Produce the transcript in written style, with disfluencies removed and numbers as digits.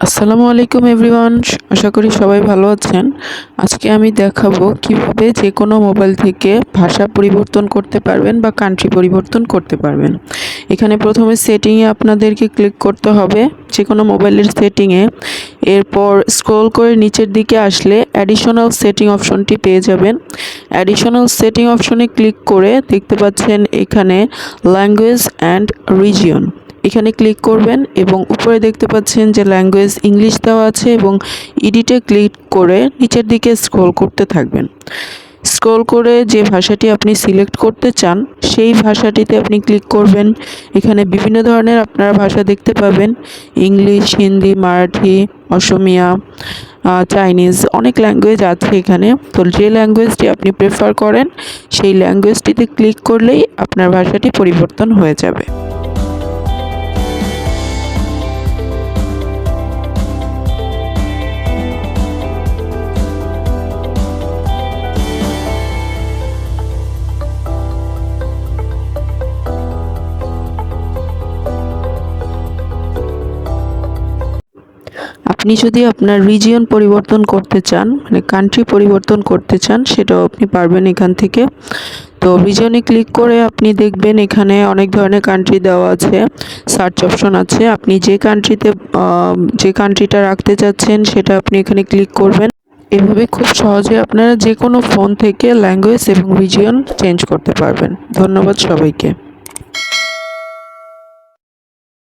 আসসালামু আলাইকুম এভরিওয়ান, আশা করি সবাই ভালো আছেন। আজকে আমি দেখাবো কিভাবে যে কোনো মোবাইল থেকে ভাষা পরিবর্তন করতে পারবেন বা কান্ট্রি পরিবর্তন করতে পারবেন। এখানে প্রথমে সেটিংয়ে আপনাদেরকে ক্লিক করতে হবে, যে কোনো মোবাইলের সেটিংয়ে। এরপর স্ক্রল করে নিচের দিকে আসলে অ্যাডিশনাল সেটিং অপশনটি পেয়ে যাবেন। অ্যাডিশনাল সেটিং অপশনে ক্লিক করে দেখতে পাচ্ছেন এখানে ল্যাঙ্গুয়েজ অ্যান্ড রিজিয়ন, এখানে ক্লিক করবেন এবং উপরে দেখতে পাচ্ছেন যে ল্যাঙ্গুয়েজ ইংলিশ দেওয়া আছে এবং এডিটে ক্লিক করে নিচের দিকে স্ক্রল করতে থাকবেন। স্ক্রল করে যে ভাষাটি আপনি সিলেক্ট করতে চান সেই ভাষাটিতে আপনি ক্লিক করবেন। এখানে বিভিন্ন ধরনের আপনারা ভাষা দেখতে পাবেন, ইংলিশ, হিন্দি, মারাঠি, অসমিয়া, চাইনিজ, অনেক ল্যাঙ্গুয়েজ আছে এখানে। তো যে ল্যাঙ্গুয়েজটি আপনি প্রেফার করেন সেই ল্যাঙ্গুয়েজটিতে ক্লিক করলেই আপনার ভাষাটি পরিবর্তন হয়ে যাবে। আপনি যদি আপনার রিজিয়ন পরিবর্তন করতে চান, মানে কান্ট্রি পরিবর্তন করতে চান, সেটাও আপনি পারবেন এখান থেকে। তো রিজিয়নে ক্লিক করে আপনি দেখবেন এখানে অনেক ধরনের কান্ট্রি দেওয়া আছে, সার্চ অপশন আছে। আপনি যে কান্ট্রিতে যে কান্ট্রিটা রাখতে চাচ্ছেন সেটা আপনি এখানে ক্লিক করবেন। এভাবে খুব সহজে আপনারা যে কোনো ফোন থেকে ল্যাঙ্গুয়েজ এবং রিজিয়ন চেঞ্জ করতে পারবেন। ধন্যবাদ সবাইকে।